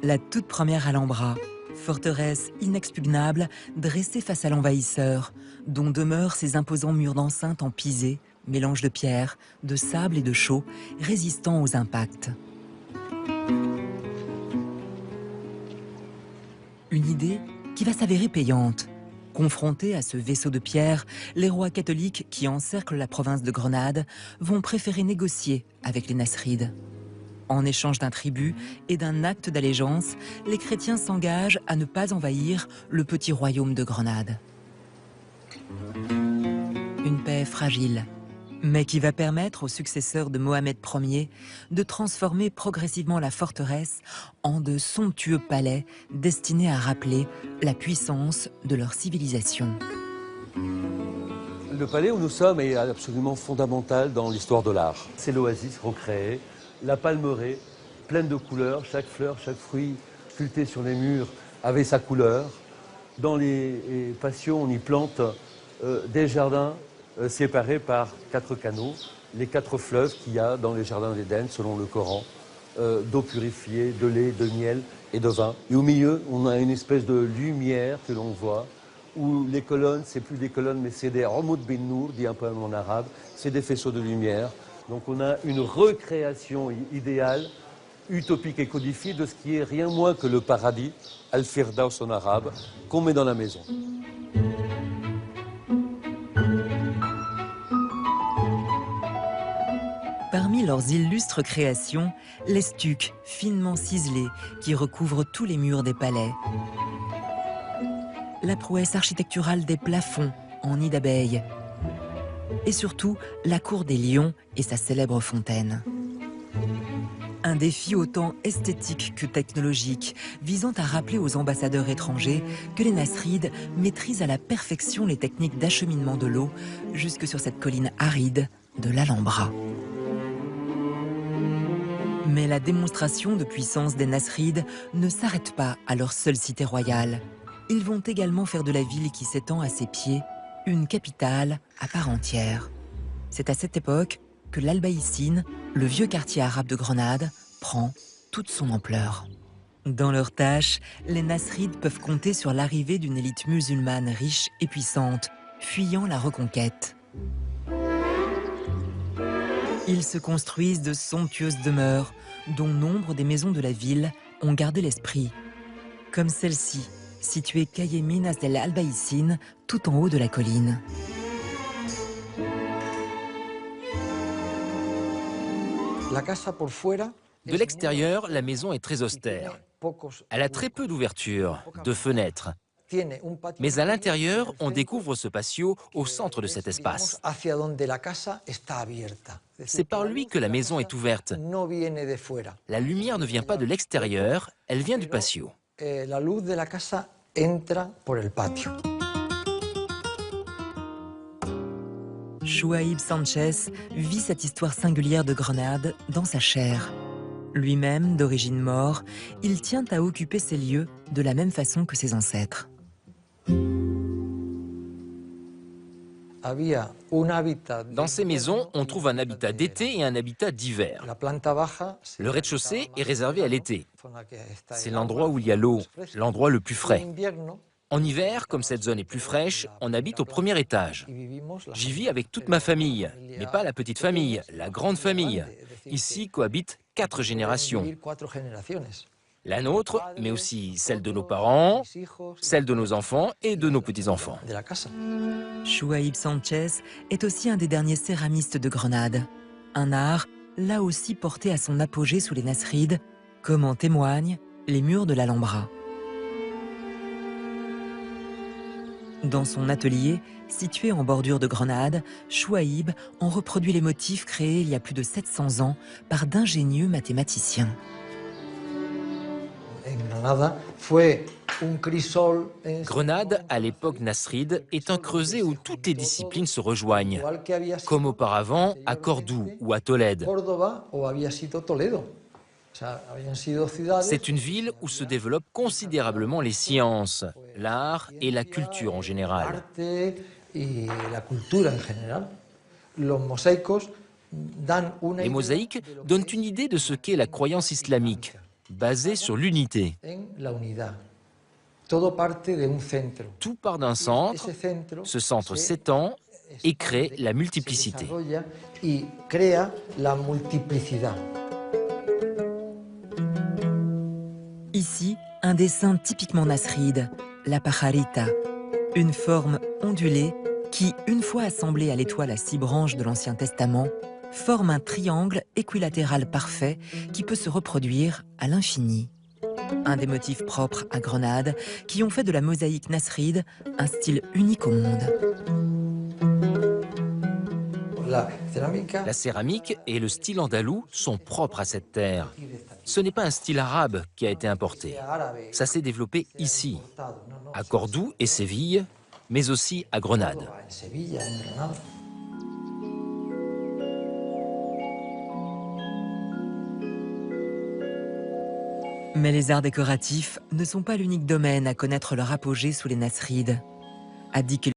La toute première Alhambra, forteresse inexpugnable dressée face à l'envahisseur, dont demeurent ces imposants murs d'enceinte en pisé, mélange de pierre, de sable et de chaux, résistants aux impacts. Une idée qui va s'avérer payante. Confrontés à ce vaisseau de pierre, les rois catholiques qui encerclent la province de Grenade vont préférer négocier avec les Nasrides. En échange d'un tribut et d'un acte d'allégeance, les chrétiens s'engagent à ne pas envahir le petit royaume de Grenade. Une paix fragile, mais qui va permettre aux successeurs de Mohamed Ier de transformer progressivement la forteresse en de somptueux palais destinés à rappeler la puissance de leur civilisation. Le palais où nous sommes est absolument fondamental dans l'histoire de l'art. C'est l'oasis recréée, la palmeraie, pleine de couleurs, chaque fleur, chaque fruit sculpté sur les murs avait sa couleur. Dans les patios, on y plante des jardins séparés par 4 canaux, les 4 fleuves qu'il y a dans les jardins d'Éden, selon le Coran, d'eau purifiée, de lait, de miel et de vin. Et au milieu, on a une espèce de lumière que l'on voit, où les colonnes, c'est plus des colonnes, mais c'est des Ramoud bin Nour, dit un peu en arabe, c'est des faisceaux de lumière. Donc on a une recréation idéale, utopique et codifiée de ce qui est rien moins que le paradis, Al-Firdaus en arabe, qu'on met dans la maison. Parmi leurs illustres créations, les stucs finement ciselés qui recouvrent tous les murs des palais. La prouesse architecturale des plafonds en nid d'abeilles. Et surtout, la cour des lions et sa célèbre fontaine. Un défi autant esthétique que technologique, visant à rappeler aux ambassadeurs étrangers que les Nasrides maîtrisent à la perfection les techniques d'acheminement de l'eau jusque sur cette colline aride de l'Alhambra. Mais la démonstration de puissance des Nasrides ne s'arrête pas à leur seule cité royale. Ils vont également faire de la ville qui s'étend à ses pieds une capitale à part entière. C'est à cette époque que l'Albaïcine, le vieux quartier arabe de Grenade, prend toute son ampleur. Dans leurs tâches, les Nasrides peuvent compter sur l'arrivée d'une élite musulmane riche et puissante, fuyant la reconquête. Ils se construisent de somptueuses demeures, dont nombre des maisons de la ville ont gardé l'esprit. Comme celle-ci, située Calle Minas del Albaicín, tout en haut de la colline. De l'extérieur, la maison est très austère. Elle a très peu d'ouvertures, de fenêtres. Mais à l'intérieur, on découvre ce patio au centre de cet espace. C'est par lui que la maison est ouverte. La lumière ne vient pas de l'extérieur, elle vient du patio. Chouaib Sanchez vit cette histoire singulière de Grenade dans sa chair. Lui-même, d'origine maure, il tient à occuper ces lieux de la même façon que ses ancêtres. Dans ces maisons, on trouve un habitat d'été et un habitat d'hiver. Le rez-de-chaussée est réservé à l'été. C'est l'endroit où il y a l'eau, l'endroit le plus frais. En hiver, comme cette zone est plus fraîche, on habite au premier étage. J'y vis avec toute ma famille, mais pas la petite famille, la grande famille. Ici cohabitent 4 générations. La nôtre, mais aussi celle de nos parents, celle de nos enfants et de nos petits-enfants. Chouaib Sanchez est aussi un des derniers céramistes de Grenade. Un art, là aussi porté à son apogée sous les Nasrides, comme en témoignent les murs de l'Alhambra. Dans son atelier, situé en bordure de Grenade, Chouaib en reproduit les motifs créés il y a plus de 700 ans par d'ingénieux mathématiciens. Grenade, à l'époque nasride, est un creuset où toutes les disciplines se rejoignent, comme auparavant à Cordoue ou à Tolède. C'est une ville où se développent considérablement les sciences, l'art et la culture en général. Les mosaïques donnent une idée de ce qu'est la croyance islamique. basée sur l'unité. Tout part d'un centre, ce centre s'étend et crée la multiplicité. Ici, un dessin typiquement nasride, la pajarita, une forme ondulée qui, une fois assemblée à l'étoile à 6 branches de l'Ancien Testament, forme un triangle équilatéral parfait qui peut se reproduire à l'infini. Un des motifs propres à Grenade qui ont fait de la mosaïque nasride un style unique au monde. La céramique et le style andalou sont propres à cette terre. Ce n'est pas un style arabe qui a été importé. Ça s'est développé ici, à Cordoue et Séville, mais aussi à Grenade. Mais les arts décoratifs ne sont pas l'unique domaine à connaître leur apogée sous les Nasrides. À 10 km